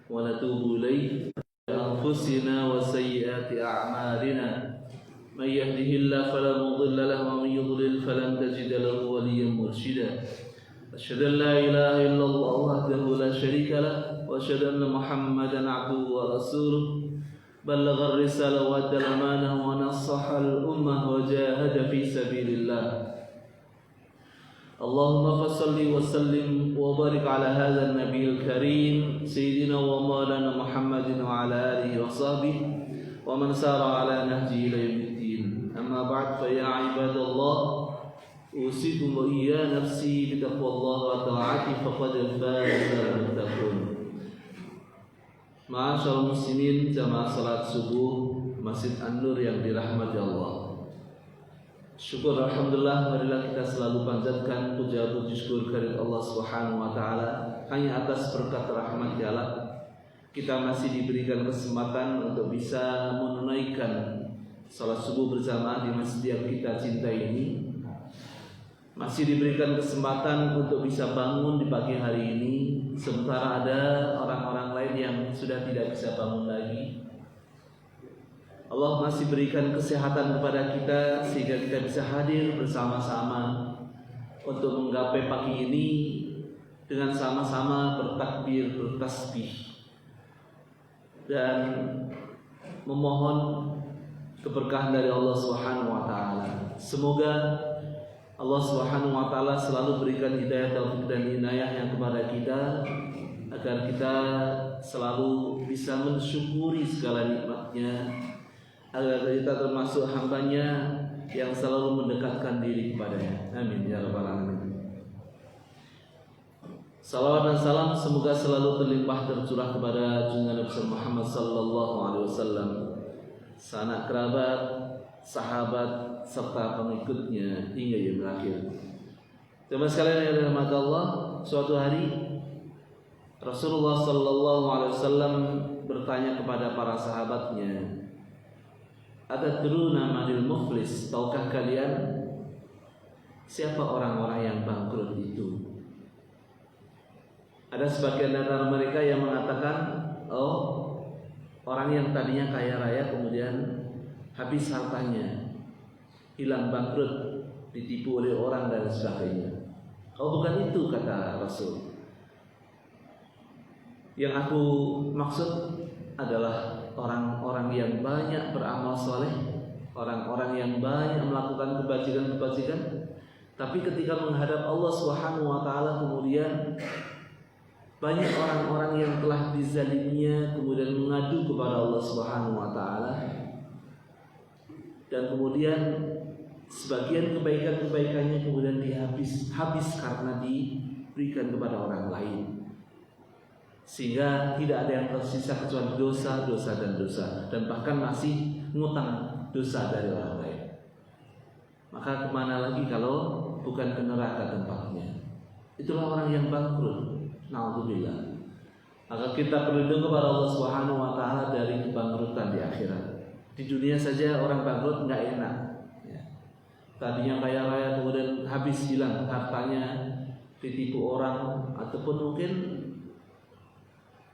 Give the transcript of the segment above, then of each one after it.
ونتوب إليه أنفسنا وسيئات أعمالنا من يهده الله فلا مضل له ومن يضلل فلن تجد له وليا مرشدا أشهد أن لا إله إلا الله وحده لا شريك له وأشهد أن محمدا عبده ورسوله بلغ الرسالة وأدى الأمانة ونصح الأمة وجاهد في سبيل الله اللهم فصل وسلم وبارك على هذا النبي الكريم سيدنا ومولانا محمد وعلى آله وصحبه ومن سار على نهجه إلى يوم الدين أما بعد فيا عباد الله أوصيكم وإيا نفسي بتقوى الله وطاعته فقد فاز المتقون. Ma'asyiral muslimin jamaah salat subuh Masjid An-Nur yang dirahmati Allah. Syukur alhamdulillah, marilah kita selalu panjatkan puja puji syukur kehadirat Allah Subhanahu wa taala. Hanya atas berkat rahmat Allah kita masih diberikan kesempatan untuk bisa menunaikan salat subuh berjamaah di masjid yang kita cintai ini. Masih diberikan kesempatan untuk bisa bangun di pagi hari ini, sementara ada orang-orang lain yang sudah tidak bisa bangun lagi. Allah masih berikan kesehatan kepada kita sehingga kita bisa hadir bersama-sama untuk menggapai pagi ini dengan sama-sama bertakbir, bertasbih dan memohon keberkahan dari Allah Subhanahu wa taala. Semoga Allah Subhanahu wa taala selalu berikan hidayah, taufik dan inayah yang kepada kita agar kita selalu bisa mensyukuri segala nikmatnya, agar kita termasuk hambanya yang selalu mendekatkan diri kepadanya. Amin ya rabbal alamin. Salawat dan salam semoga selalu terlimpah tercurah kepada junjungan Nabi Muhammad sallallahu alaihi wasallam, sanak kerabat, sahabat serta pengikutnya hingga yang berakhir. Teman sekalian yang dirahmati Allah, suatu hari Rasulullah sallallahu alaihi wasallam bertanya kepada para sahabatnya, "Atadruna manil muflis?" Tahukah kalian siapa orang-orang yang bangkrut itu? Ada sebagian antara mereka yang mengatakan, "Oh, orang yang tadinya kaya raya kemudian habis hartanya, hilang, bangkrut, ditipu oleh orang dan sebagainya." "Oh, bukan itu," kata Rasul. "Yang aku maksud adalah orang-orang yang banyak beramal soleh, orang-orang yang banyak melakukan kebajikan-kebajikan, tapi ketika menghadap Allah Subhanahu wa taala kemudian banyak orang-orang yang telah dizaliminya kemudian mengadu kepada Allah Subhanahu wa taala, dan kemudian sebagian kebaikan-kebaikannya kemudian habis karena diberikan kepada orang lain, sehingga tidak ada yang tersisa kecuali dosa dan bahkan masih ngutang dosa dari orang lain. Maka kemana lagi kalau bukan ke neraka tempatnya? Itulah orang yang bangkrut. Na'udzubillah. Maka kita berlindung kepada Allah Subhanahu wa taala dari kebangkrutan di akhirat. Di dunia saja orang bangkrut nggak enak. Tadinya kaya raya kemudian habis, hilang hartanya, ditipu orang, ataupun mungkin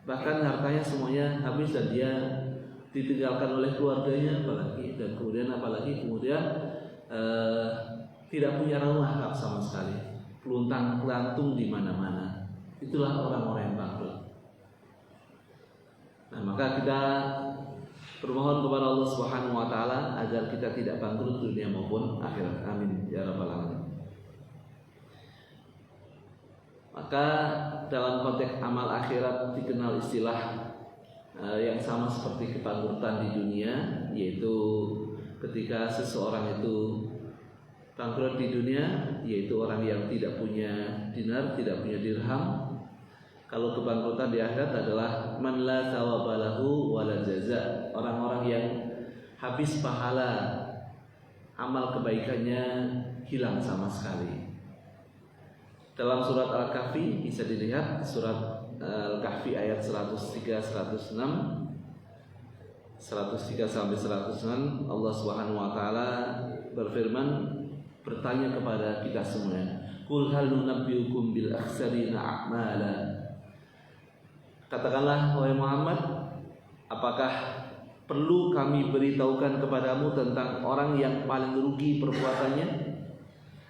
bahkan hartanya semuanya habis dan dia ditinggalkan oleh keluarganya, apalagi kemudian tidak punya rumah sama sekali, peluntang pelantung di mana-mana. Itulah orang-orang yang bangkrut. Nah, maka kita bermohon kepada Allah Subhanahu wa taala agar kita tidak bangkrut dunia maupun akhirat. Amin ya rabbal alamin. Maka dalam konteks amal akhirat dikenal istilah yang sama seperti kebangkrutan di dunia, yaitu ketika seseorang itu bangkrut di dunia, yaitu orang yang tidak punya dinar, tidak punya dirham. Kalau kebangkrutan di akhirat adalah man la thawaba lahu wa la jaza, orang-orang yang habis pahala, amal kebaikannya hilang sama sekali. Dalam surat Al-Kahfi bisa dilihat, surat Al-Kahfi ayat 103 106 sampai 106, Allah Subhanahu wa taala berfirman, bertanya kepada kita semua, "Qul hal nunabbiukum bil akhsarina a'mala?" Katakanlah wahai Muhammad, apakah perlu kami beritahukan kepadamu tentang orang yang paling rugi perbuatannya?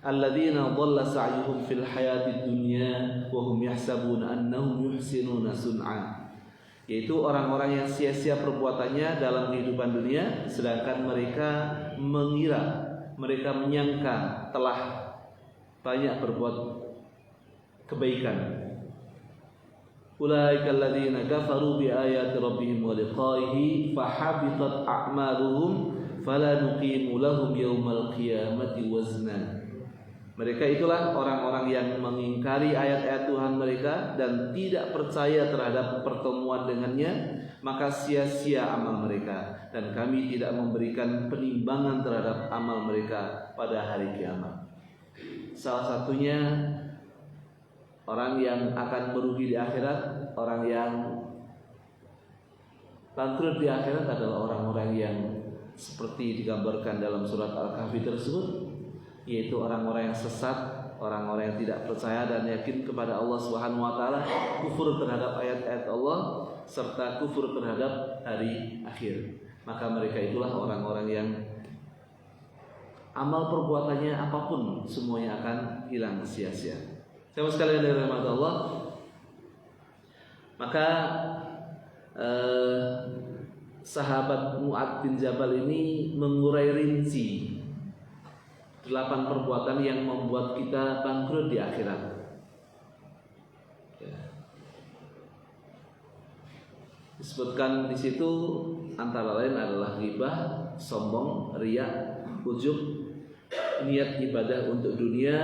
Alladzina dhalla sa'yuhum fil hayatid dunya wa hum yahsabuna annahum yuhsinuna sun'a. Yaitu orang-orang yang sia-sia perbuatannya dalam kehidupan dunia, sedangkan mereka mengira, mereka menyangka telah banyak berbuat kebaikan. Ulaika alladzina kafaru bi ayati rabbihim wa liqa'ihi fahabitat a'maluhum fala nuqimu lahum yaumal qiyamati wazna. Mereka itulah orang-orang yang mengingkari ayat-ayat Tuhan mereka dan tidak percaya terhadap pertemuan dengannya, maka sia-sia amal mereka, dan kami tidak memberikan penimbangan terhadap amal mereka pada hari kiamat. Salah satunya orang yang akan merugi di akhirat, orang yang bangkrut di akhirat adalah orang-orang yang seperti digambarkan dalam surat Al-Kahfi tersebut, yaitu orang-orang yang sesat, orang-orang yang tidak percaya dan yakin kepada Allah Subhanahu wa taala, kufur terhadap ayat-ayat Allah serta kufur terhadap hari akhir. Maka mereka itulah orang-orang yang amal perbuatannya apapun semuanya akan hilang sia-sia. Sama sekalian dari rahmat Allah, maka sahabat Mu'adz bin Jabal ini mengurai rinci 8 perbuatan yang membuat kita bangkrut di akhirat. Disebutkan di situ antara lain adalah ghibah, sombong, riya, ujub, niat ibadah untuk dunia,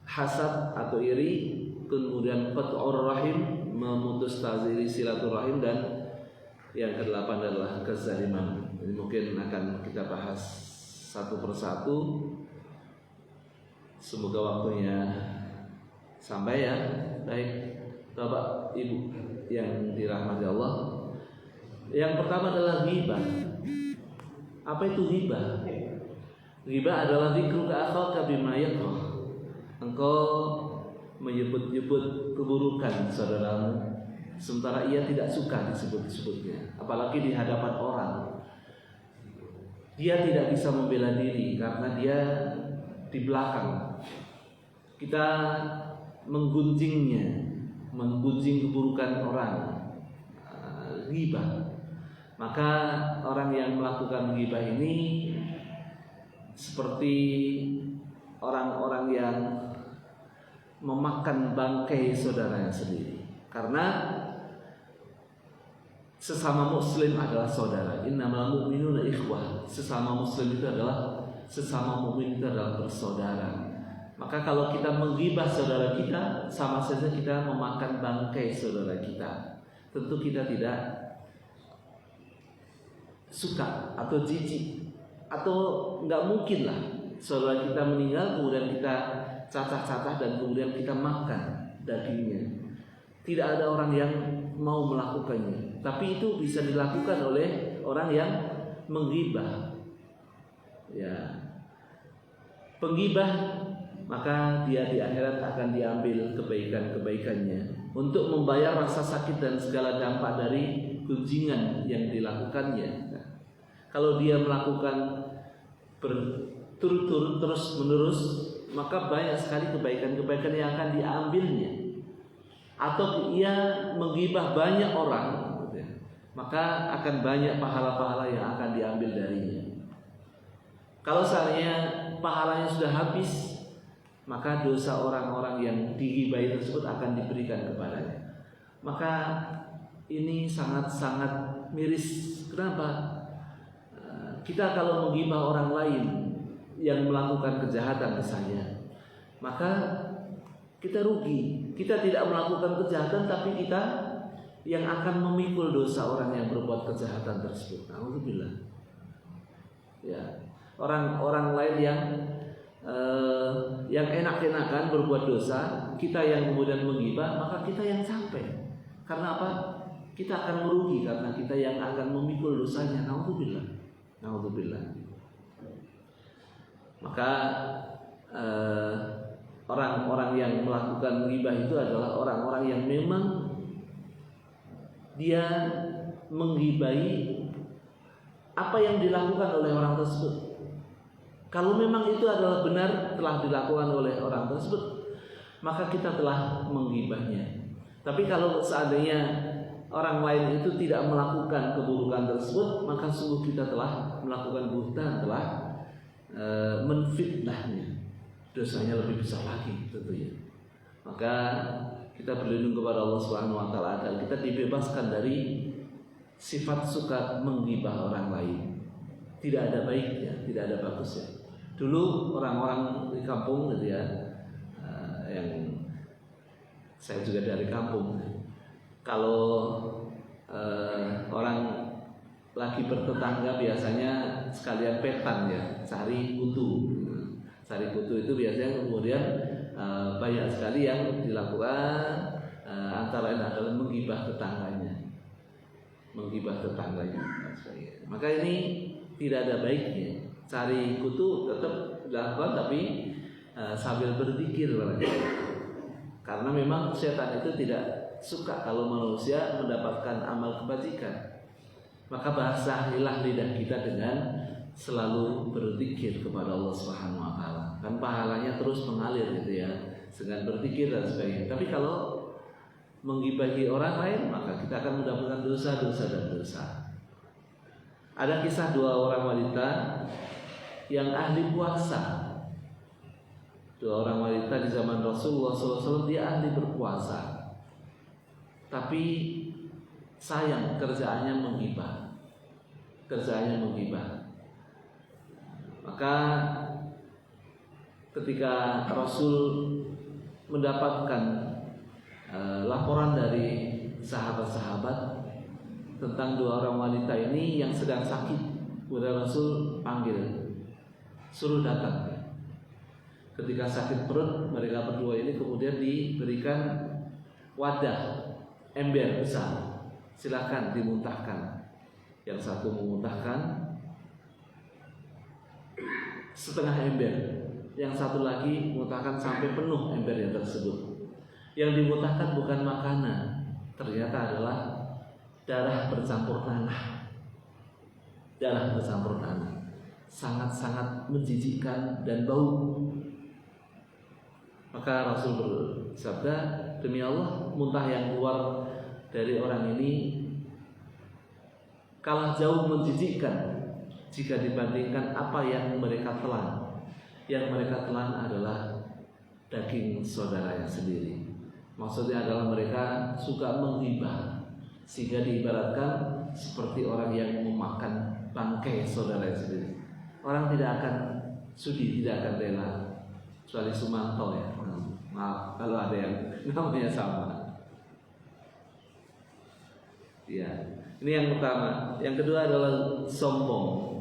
hasad atau iri, kemudian qat'ur rahim, memutus tali silaturahim, dan yang ke-8 adalah kezaliman. Ini mungkin akan kita bahas satu persatu. Semoga waktunya sampai ya. Baik, Bapak Ibu yang dirahmati Allah. Yang pertama adalah ghibah. Apa itu ghibah? Ghibah adalah dzikruka akhaka bima yakrah. Engkau menyebut-nyebut keburukan saudaramu sementara ia tidak suka disebut-sebutnya, apalagi di hadapan orang. Dia tidak bisa membela diri karena dia di belakang. Kita menggunjingnya, menggunjing keburukan orang, ghibah. Maka orang yang melakukan ghibah ini seperti orang-orang yang memakan bangkai saudaranya sendiri. Karena sesama muslim adalah saudara. Innamal mu'minuna ikhwah. Sesama muslim itu adalah, sesama mukmin itu adalah bersaudara. Maka kalau kita menggibah saudara kita, sama saja kita memakan bangkai saudara kita. Tentu kita tidak suka atau jijik, atau nggak mungkin lah saudara kita meninggal kemudian kita cacah-cacah dan kemudian kita makan dagingnya. Tidak ada orang yang mau melakukannya, tapi itu bisa dilakukan oleh orang yang menggibah. Ya, penggibah, maka dia di akhirat akan diambil kebaikan-kebaikannya untuk membayar rasa sakit dan segala dampak dari gunjingan yang dilakukannya. Nah, kalau dia melakukan berturut-turut terus-menerus, maka banyak sekali kebaikan-kebaikan yang akan diambilnya. Atau ia menggibah banyak orang, maka akan banyak pahala-pahala yang akan diambil darinya. Kalau seandainya pahalanya sudah habis, maka dosa orang-orang yang digibahi tersebut akan diberikan kepadanya. Maka ini sangat-sangat miris. Kenapa? Kita kalau menggibah orang lain yang melakukan kejahatan misalnya, maka kita rugi. Kita tidak melakukan kejahatan, tapi kita yang akan memikul dosa orang yang berbuat kejahatan tersebut. Alhamdulillah. Ya, orang lain yang enak-enakan berbuat dosa, kita yang kemudian menggibah, maka kita yang capek. Karena apa? Kita akan merugi karena kita yang akan memikul dosanya. Alhamdulillah. Alhamdulillah. Maka orang-orang yang melakukan ghibah itu adalah orang-orang yang memang dia menggibahi apa yang dilakukan oleh orang tersebut. Kalau memang itu adalah benar telah dilakukan oleh orang tersebut, maka kita telah menggibahnya. Tapi kalau seandainya orang lain itu tidak melakukan keburukan tersebut, maka sungguh kita telah melakukan buhtan, telah menfitnahnya. Dosanya lebih besar lagi tentunya. Maka kita berlindung kepada Allah Subhanahu wa taala dan kita dibebaskan dari sifat suka menggibah orang lain. Tidak ada baiknya, tidak ada bagusnya. Dulu orang-orang di kampung gitu ya, yang saya juga dari kampung. Kalau orang lagi bertetangga biasanya sekalian petan ya, cari kutu. Cari kutu itu biasanya kemudian banyak sekali yang dilakukan, antara lain adalah menggibah tetangganya. Maka ini tidak ada baiknya. Cari kutu tetap dilakukan, tapi sambil berzikir. Karena memang setan itu tidak suka kalau manusia mendapatkan amal kebajikan. Maka basahilah lidah kita dengan selalu berzikir kepada Allah Subhanahu wa taala. Kan pahalanya terus mengalir gitu ya, dengan berzikir dan sebagainya. Tapi kalau menggibahi orang lain, maka kita akan mendapatkan dosa-dosa dan dosa. Ada kisah dua orang wanita yang ahli puasa. Dua orang wanita di zaman Rasulullah SAW, dia ahli berpuasa, tapi sayang kerjaannya menggibah. Maka ketika Rasul mendapatkan laporan dari sahabat-sahabat tentang dua orang wanita ini yang sedang sakit, kemudian Rasul panggil, suruh datang. Ketika sakit perut, mereka berdua ini kemudian diberikan wadah ember besar, silakan dimuntahkan. Yang satu memuntahkan setengah ember, yang satu lagi memuntahkan sampai penuh embernya tersebut. Yang dimuntahkan bukan makanan, ternyata adalah darah bercampur tanah. Sangat-sangat menjijikkan dan bau. Maka Rasul bersabda, demi Allah, muntah yang keluar dari orang ini kalah jauh menjijikkan jika dibandingkan apa yang mereka telan. Yang mereka telan adalah daging saudaranya sendiri. Maksudnya adalah mereka suka menghibah, sehingga diibaratkan seperti orang yang memakan bangkai saudaranya sendiri. Orang tidak akan sudi, tidak akan rela, kecuali Sumanto ya. Maaf kalau ada yang namanya sama. Ya, ini yang pertama. Yang kedua adalah sombong.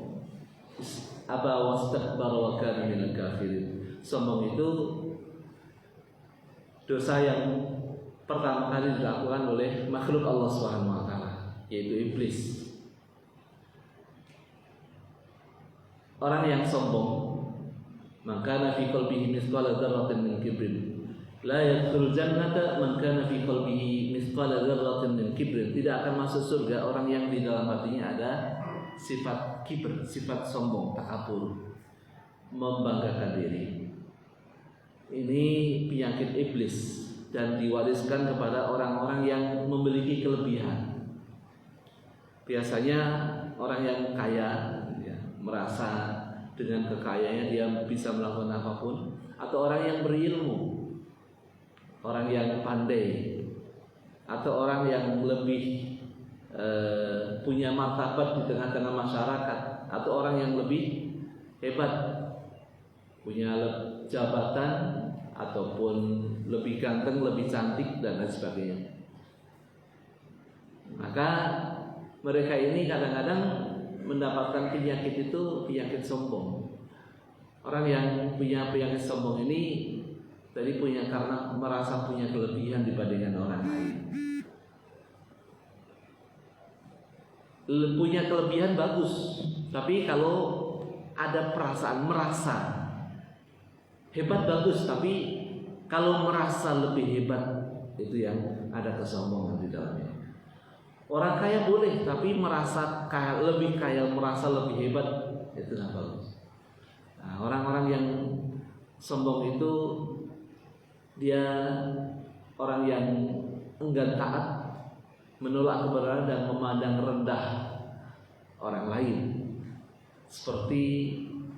Aba wastakbara wa kana minal kafirin. Sombong itu dosa yang pertama kali dilakukan oleh makhluk Allah Subhanahu wa taala, yaitu iblis. Orang yang sombong, maka fi qalbihi mithqala dzarratin min kibrin, la yadkhulul jannata man kana fi qalbihi mithqala dzarratin min kibrin. Tidak akan masuk surga orang yang di dalam hatinya ada sifat kibr, sifat sombong, takabur, membanggakan diri. Ini penyakit iblis dan diwariskan kepada orang-orang yang memiliki kelebihan. Biasanya orang yang kaya ya, merasa dengan kekayaannya dia bisa melakukan apapun, atau orang yang berilmu, orang yang pandai, atau orang yang lebih punya martabat di tengah-tengah masyarakat, atau orang yang lebih hebat, punya jabatan, ataupun lebih ganteng, lebih cantik dan lain sebagainya. Maka mereka ini kadang-kadang mendapatkan penyakit itu, penyakit sombong. Orang yang punya penyakit sombong ini tadi punya karena merasa punya kelebihan dibandingkan orang lain. Punya kelebihan bagus, tapi kalau ada perasaan merasa hebat bagus, tapi kalau merasa lebih hebat itu yang ada kesombongan di dalamnya. Orang kaya boleh, tapi merasa kaya, merasa lebih hebat, itu tidak bagus. Nah, orang-orang yang sombong itu dia orang yang enggan taat, menolak kebenaran dan memandang rendah orang lain. Seperti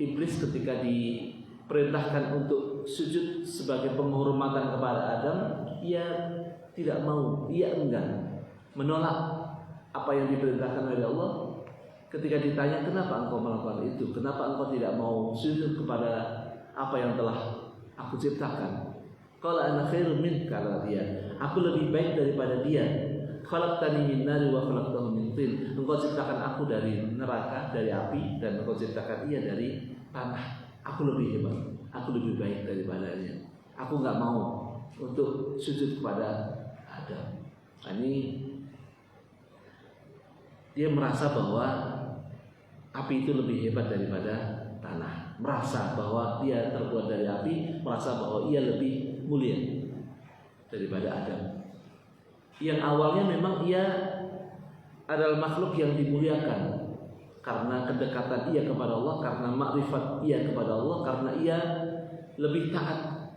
iblis ketika diperintahkan untuk sujud sebagai penghormatan kepada Adam, ia tidak mau, ia enggan, menolak apa yang diperintahkan oleh Allah. Ketika ditanya, kenapa engkau melakukan itu? Kenapa engkau tidak mau sujud kepada apa yang telah aku ciptakan? Qala ana khairun min, kata dia, aku lebih baik daripada dia. Khalaqtani min nari wa khalaqtahu min tin. Engkau ciptakan aku dari neraka, dari api, dan engkau ciptakan ia dari tanah. Aku lebih hebat, aku lebih baik daripadanya. Aku enggak mau untuk sujud kepada Adam. Ini dia merasa bahwa api itu lebih hebat daripada tanah. Merasa bahwa dia terbuat dari api, merasa bahwa ia lebih mulia daripada Adam. Yang awalnya memang ia adalah makhluk yang dimuliakan karena kedekatan ia kepada Allah, karena makrifat ia kepada Allah, karena ia lebih taat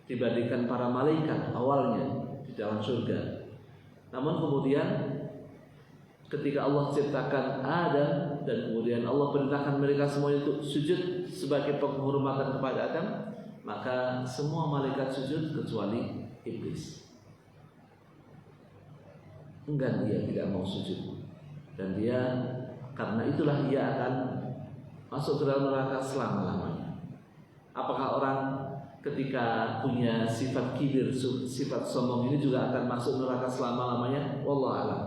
dibandingkan para malaikat awalnya di dalam surga. Namun kemudian ketika Allah ciptakan Adam dan kemudian Allah perintahkan mereka semuanya untuk sujud sebagai penghormatan kepada Adam, maka semua malaikat sujud kecuali iblis. Enggan, dia tidak mau sujud, dan dia karena itulah ia akan masuk ke dalam neraka selama-lamanya. Apakah orang ketika punya sifat kibir, sifat sombong ini juga akan masuk neraka selama-lamanya? Wallahu a'lam.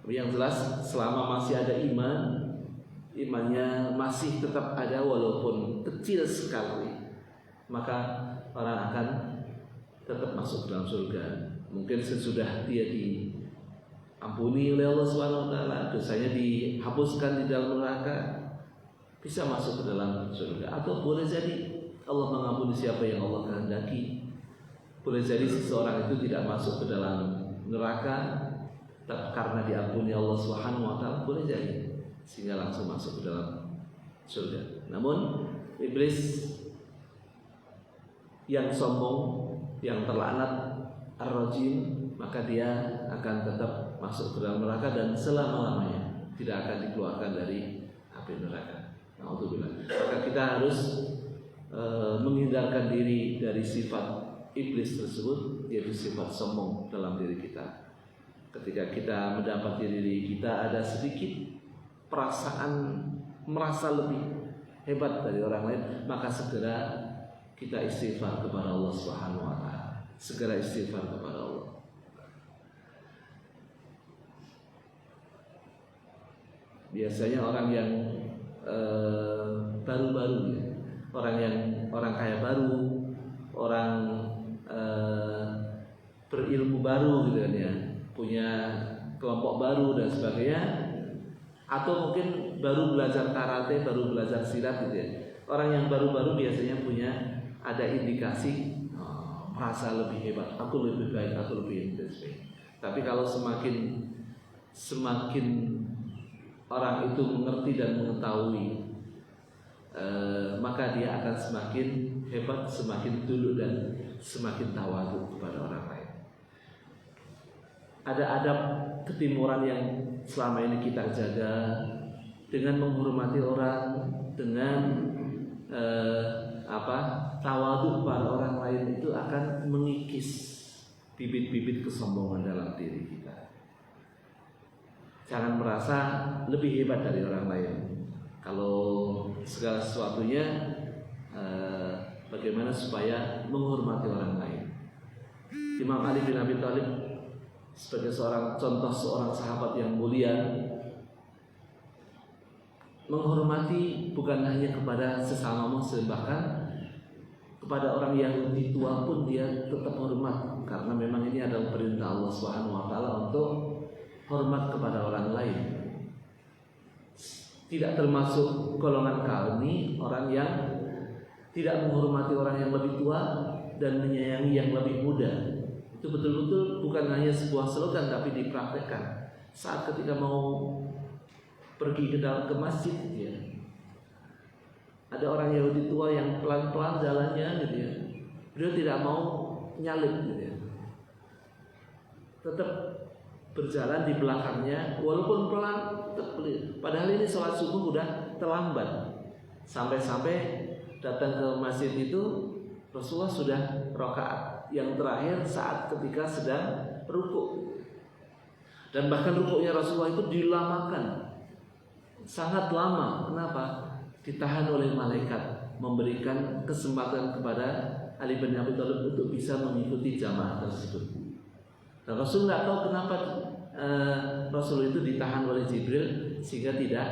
Yang jelas selama masih ada iman, imannya masih tetap ada walaupun kecil sekali, maka orang akan tetap masuk dalam surga. Mungkin sesudah dia diampuni oleh Allah SWT, dosanya dihapuskan di dalam neraka, bisa masuk ke dalam surga. Atau boleh jadi Allah mengampuni siapa yang Allah kehendaki. Boleh jadi seseorang itu tidak masuk ke dalam neraka karena diampuni Allah SWT, boleh jadi, sehingga langsung masuk ke dalam surga. Namun iblis yang sombong, yang terlaknat, ar-rajim, maka dia akan tetap masuk ke dalam neraka dan selama-lamanya tidak akan dikeluarkan dari api neraka. Na'udzubillah. Maka kita harus menghindarkan diri dari sifat iblis tersebut, yaitu sifat sombong dalam diri kita. Ketika kita mendapati diri kita ada sedikit perasaan merasa lebih hebat dari orang lain, maka segera kita istighfar kepada Allah Subhanahu wa taala. Segera istighfar kepada Allah. Biasanya orang yang baru-baru, ya, orang kaya baru, orang berilmu baru, gitu kan ya, punya kelompok baru dan sebagainya, atau mungkin baru belajar karate, baru belajar silat, gitu ya. Orang yang baru-baru biasanya punya ada indikasi merasa lebih hebat, aku lebih baik, aku lebih intelektual. Tapi kalau semakin orang itu mengerti dan mengetahui, maka dia akan semakin hebat, semakin tunduk dan semakin tawadhu kepada orang lain. Ada adab ketimuran yang selama ini kita jaga dengan menghormati orang, dengan tawadhu pada orang lain, itu akan mengikis bibit-bibit kesombongan dalam diri kita. Jangan merasa lebih hebat dari orang lain. Kalau segala sesuatunya bagaimana supaya menghormati orang lain. Imam Ali bin Abi Thalib sebagai contoh seorang sahabat yang mulia, menghormati bukan hanya kepada sesama muslim, bahkan kepada orang Yahudi tua pun dia tetap hormat, karena memang ini adalah perintah Allah Subhanahu wa taala untuk hormat kepada orang lain. Tidak termasuk golongan kami orang yang tidak menghormati orang yang lebih tua dan menyayangi yang lebih muda. Itu betul-betul bukan hanya sebuah slogan tapi dipraktekkan. Saat ketika mau pergi ke masjid gitu ya, ada orang Yahudi tua yang pelan-pelan jalannya gitu ya, beliau tidak mau nyalip gitu ya, tetap berjalan di belakangnya walaupun pelan tetap beliau. Padahal ini sholat subuh udah terlambat. Sampai-sampai datang ke masjid itu Rasulullah sudah rakaat yang terakhir saat ketika sedang rukuk. Dan bahkan rukuknya Rasulullah itu dilamakan, sangat lama. Kenapa? Ditahan oleh malaikat, memberikan kesempatan kepada Ali bin Abi Thalib untuk bisa mengikuti jamaah tersebut. Dan Rasul nggak tahu kenapa Rasul itu ditahan oleh Jibril sehingga tidak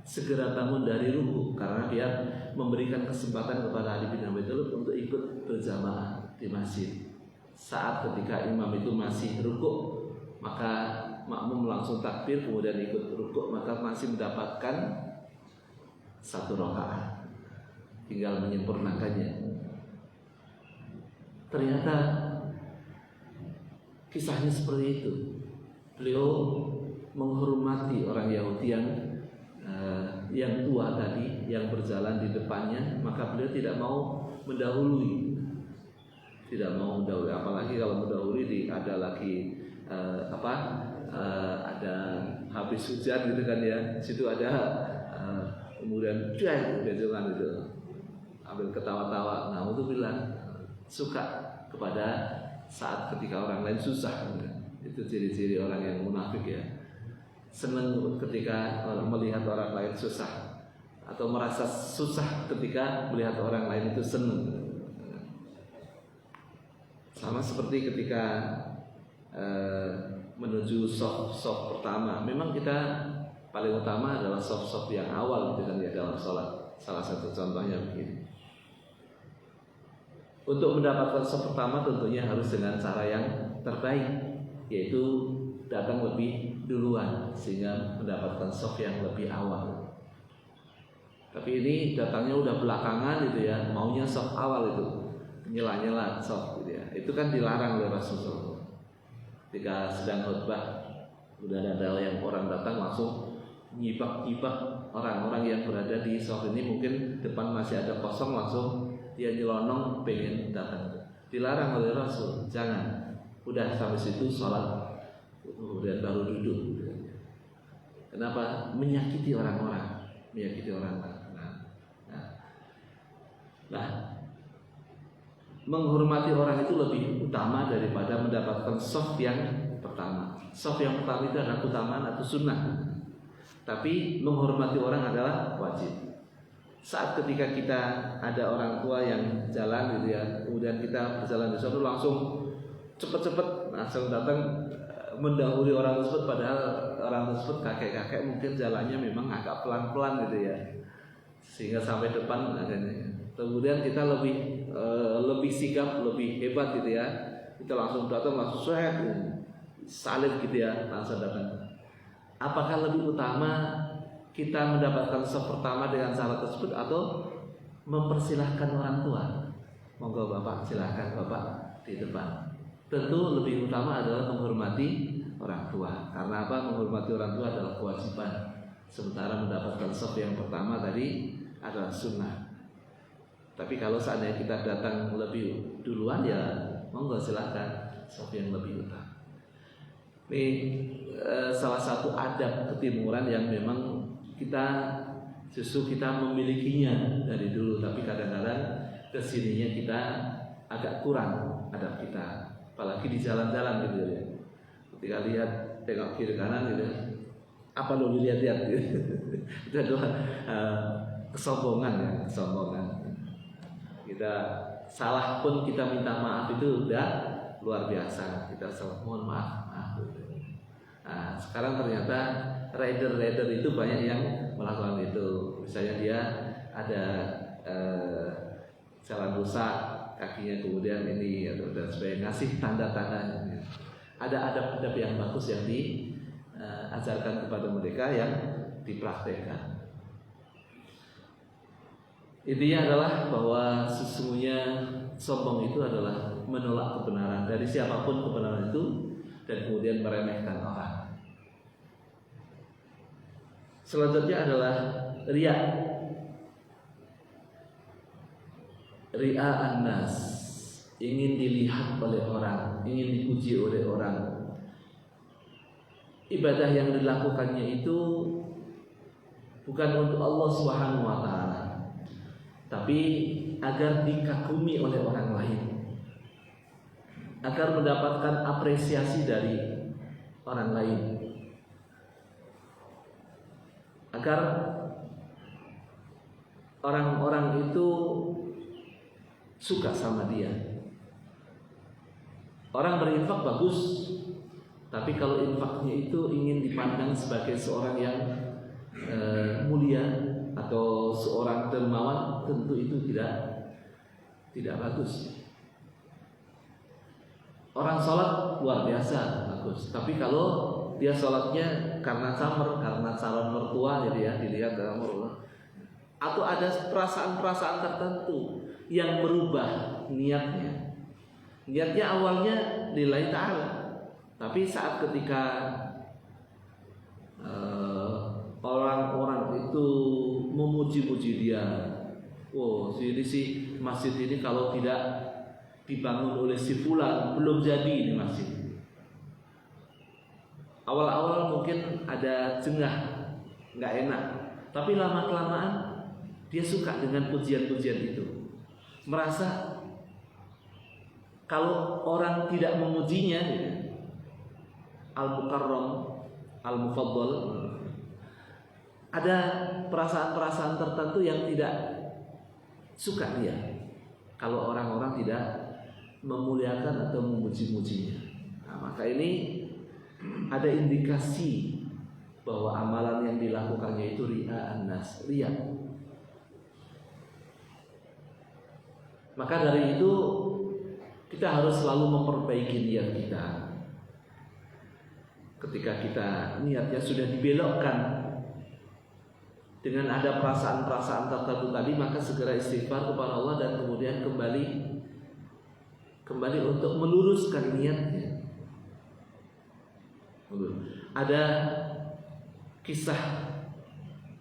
segera bangun dari rukuk, karena dia memberikan kesempatan kepada Ali bin Abi Thalib untuk ikut berjamaah di masjid. Saat ketika imam itu masih rukuk, maka makmum langsung takbir kemudian ikut rukuk, maka masih mendapatkan 1 rakaat, tinggal menyempurnakannya. Ternyata kisahnya seperti itu. Beliau menghormati orang Yahudi yang tua tadi yang berjalan di depannya, maka beliau tidak mau mendahului. Tidak mau mendahului, apalagi kalau mendahului ada lagi ada habis hujan gitu kan ya. Situ ada kemudian jangan itu ambil ketawa-tawa. Nah, itu bilang suka kepada saat ketika orang lain susah. Itu ciri-ciri orang yang munafik ya. Senang ketika orang melihat orang lain susah, atau merasa susah ketika melihat orang lain itu senang. Sama seperti ketika menuju soft pertama, memang kita paling utama adalah soft yang awal gitu kan ya dalam sholat. Salah satu contohnya begini. Untuk mendapatkan soft pertama tentunya harus dengan cara yang terbaik, yaitu datang lebih duluan sehingga mendapatkan soft yang lebih awal. Tapi ini datangnya udah belakangan gitu ya, maunya soft awal itu, nyela-nyela soft gitu ya. Itu kan dilarang oleh Rasulullah. Ketika sedang khutbah, udah ada yang orang datang langsung nyibak orang-orang yang berada di soft ini, mungkin depan masih ada kosong, langsung dia nyelonong pengen datang. Dilarang oleh Rasul, jangan. Udah sampai situ sholat, kemudian baru duduk. Kenapa? Menyakiti orang-orang, Nah, menghormati orang itu lebih utama daripada mendapatkan soft yang pertama. Soft yang pertama itu adalah keutamaan atau sunnah, tapi menghormati orang adalah wajib. Saat ketika kita ada orang tua yang jalan gitu ya, kemudian kita berjalan di situ langsung cepet-cepet langsung datang mendahului orang tersebut, padahal orang tersebut kakek-kakek mungkin jalannya memang agak pelan-pelan gitu ya, sehingga sampai depan akhirnya. Kemudian kita lebih sigap, lebih hebat gitu ya, kita langsung datang langsung salib gitu ya, langsung datang. Apakah lebih utama kita mendapatkan soft pertama dengan cara tersebut atau mempersilahkan orang tua? Monggo Bapak, silahkan Bapak di depan. Tentu lebih utama adalah menghormati orang tua. Karena apa? Menghormati orang tua adalah kewajiban. Sementara mendapatkan soft yang pertama tadi adalah sunnah. Tapi kalau seandainya kita datang lebih duluan ya monggo silahkan, soft yang lebih utama. Ini salah satu adab ketimuran yang memang kita memilikinya dari dulu, tapi kadang-kadang kesininya kita agak kurang adab kita, apalagi di jalan-jalan gitu ya. Ketika lihat tengok kiri kanan gitu, apa lo dilihat-lihat gitu. Itu adalah kesombongan. Kita salah pun kita minta maaf itu udah luar biasa. Kita salah, mohon maaf. Nah, sekarang ternyata rider itu banyak yang melakukan itu. Misalnya dia ada jalan rusak kakinya, kemudian ini dan sebagainya, ngasih tanda-tanda. Ada adab-adab yang bagus yang diajarkan kepada mereka yang dipraktekkan. Intinya adalah bahwa sesungguhnya sombong itu adalah menolak kebenaran dari siapapun kebenaran itu dan kemudian meremehkan orang. Selanjutnya adalah riya. Riya an-nas, ingin dilihat oleh orang, ingin dipuji oleh orang. Ibadah yang dilakukannya itu bukan untuk Allah Subhanahu wa taala, tapi agar dikagumi oleh orang lain, agar mendapatkan apresiasi dari orang lain, agar orang-orang itu suka sama dia. Orang berinfak bagus, tapi kalau infaknya itu ingin dipandang sebagai seorang yang mulia atau seorang dermawan, tentu itu tidak bagus. Orang sholat luar biasa bagus, tapi kalau dia sholatnya karena camer, karena calon mertua, jadi ya dilihat dalam mertua, atau ada perasaan-perasaan tertentu yang merubah niatnya. Niatnya awalnya lillahi ta'ala, tapi saat ketika orang-orang itu memuji-muji dia, oh jadi si masjid ini kalau tidak dibangun oleh si fulan belum jadi ini masjid. Awal-awal mungkin ada jengah, nggak enak, tapi lama-kelamaan dia suka dengan pujian-pujian itu. Merasa kalau orang tidak memujinya, al-mukarram, al-mufaddal, ada perasaan-perasaan tertentu yang tidak suka dia kalau orang-orang tidak memuliakan atau memuji-mujinya. Nah, maka ini ada indikasi bahwa amalan yang dilakukannya itu riya an-nas, riya. Maka dari itu kita harus selalu memperbaiki niat kita. Ketika kita niatnya sudah dibelokkan dengan ada perasaan-perasaan tertentu tadi, maka segera istighfar kepada Allah dan kemudian kembali untuk meluruskan niatnya. Ada kisah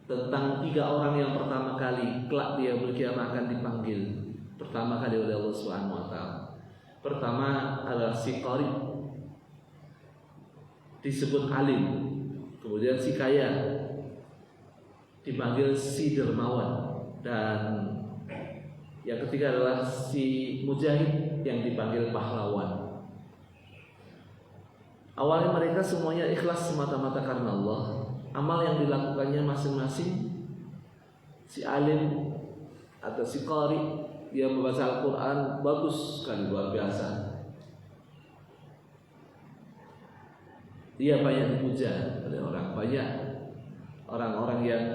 tentang 3 orang yang pertama kali kelak dia berkiamat akan dipanggil pertama kali oleh Allah Subhanahu wa taala. Pertama adalah si qari, disebut alim. Kemudian si kaya dipanggil si dermawan, dan yang ketiga adalah si mujahid yang dipanggil pahlawan. Awalnya mereka semuanya ikhlas semata-mata karena Allah. Amal yang dilakukannya masing-masing, si alim atau si qari, dia membaca Al-Quran bagus sekali, luar biasa. Dia banyak dipuja oleh orang, banyak orang-orang yang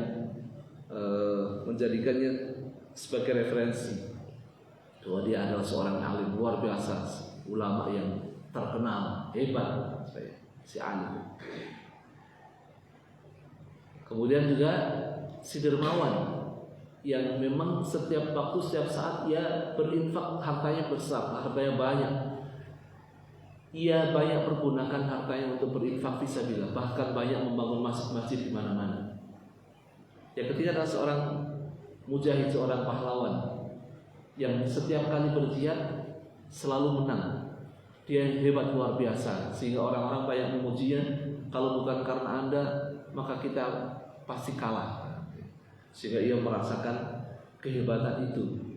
menjadikannya sebagai referensi bahwa dia adalah seorang alim luar biasa, ulama yang terkenal, hebat, si alim. Kemudian juga si dermawan yang memang setiap waktu, setiap saat ia berinfak, hartanya besar, hartanya banyak. Ia banyak pergunakan hartanya untuk berinfak fisabilillah, bahkan banyak membangun masjid-masjid di mana-mana. Yang ketiga adalah seorang mujahid, seorang pahlawan yang setiap kali berjihad selalu menang. Dia hebat luar biasa sehingga orang-orang banyak memujinya. Kalau bukan karena Anda, maka kita pasti kalah. Sehingga ia merasakan kehebatan itu.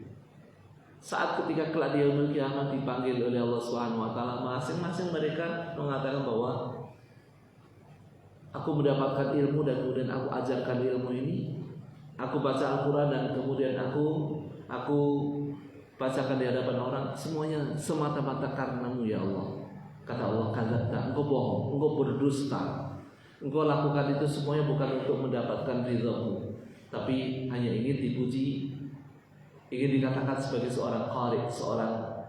Saat ketika kelak di yaumul kiamat dipanggil oleh Allah Subhanahu wa taala, masing-masing mereka mengatakan bahwa aku mendapatkan ilmu dan kemudian aku ajarkan ilmu ini. Aku baca Al-Qur'an dan kemudian aku bacakan di hadapan orang. Semuanya semata-mata karenamu ya Allah. Kata Allah, kadzabta, engkau bohong, engkau berdusta. Engkau lakukan itu semuanya bukan untuk mendapatkan ridhamu, tapi hanya ingin dipuji, ingin dikatakan sebagai seorang qari, seorang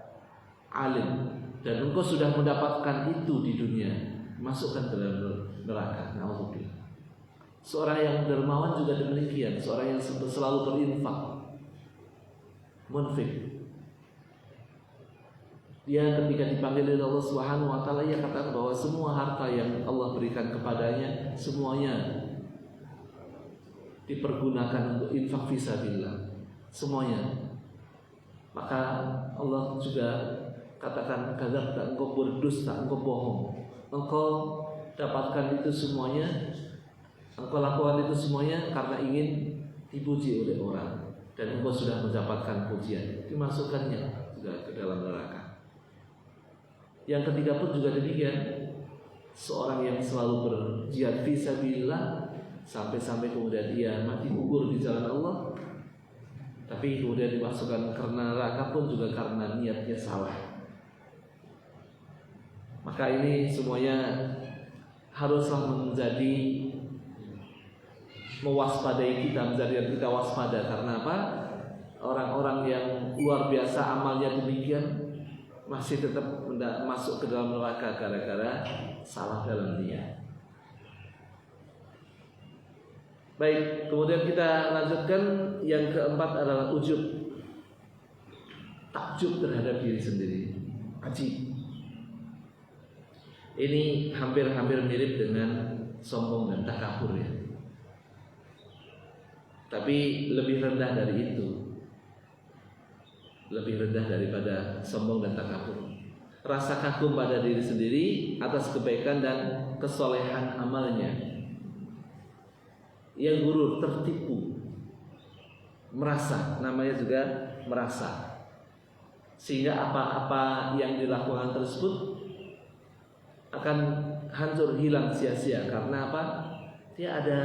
alim, dan engkau sudah mendapatkan itu di dunia. Masukkan ke dalam neraka. Na'udzubillah. Seorang yang dermawan juga demikian, seorang yang selalu berinfak. munfik. Dia ketika dipanggil oleh Allah Subhanahu wa taala, ia katakan bahwa semua harta yang Allah berikan kepadanya semuanya dipergunakan untuk infak fisabilillah, semuanya. Maka Allah juga katakan, kadzabta, engkau berdusta, engkau bohong. Engkau dapatkan itu semuanya, engkau lakukan itu semuanya karena ingin dipuji oleh orang, dan engkau sudah mendapatkan pujian, dimasukkannya juga ke dalam neraka. Yang ketiga pun juga demikian, seorang yang selalu berjihad fisabilillah sampai kemudian dia mati gugur di jalan Allah, tapi kemudian dimasukkan ke neraka pun juga karena niatnya salah. Maka ini semuanya haruslah menjadi mewaspadai kita, menjadikan kita waspada. Karena apa? Orang-orang yang luar biasa amalnya demikian masih tetap masuk ke dalam neraka gara-gara salah dalam niat. Baik, kemudian kita lanjutkan. Yang keempat adalah ujub, takjub terhadap diri sendiri, ajib. Ini hampir mirip dengan sombong dan takabur ya. Tapi lebih rendah dari itu, lebih rendah daripada sombong dan takabur. Rasa kagum pada diri sendiri atas kebaikan dan kesolehan amalnya. Ia gurur, tertipu, merasa, namanya juga merasa, sehingga apa-apa yang dilakukan tersebut akan hancur, hilang, sia-sia. Karena apa? Dia ada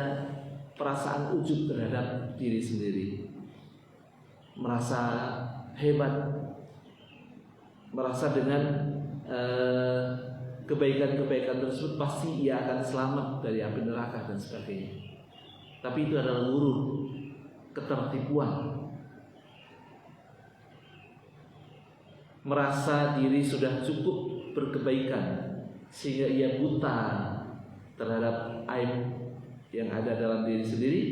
perasaan ujub terhadap diri sendiri, merasa hebat, merasa dengan kebaikan-kebaikan tersebut pasti ia akan selamat dari api neraka dan sebagainya. Tapi itu adalah gurur, ketertipuan. Merasa diri sudah cukup berkebaikan sehingga ia buta terhadap aib yang ada dalam diri sendiri,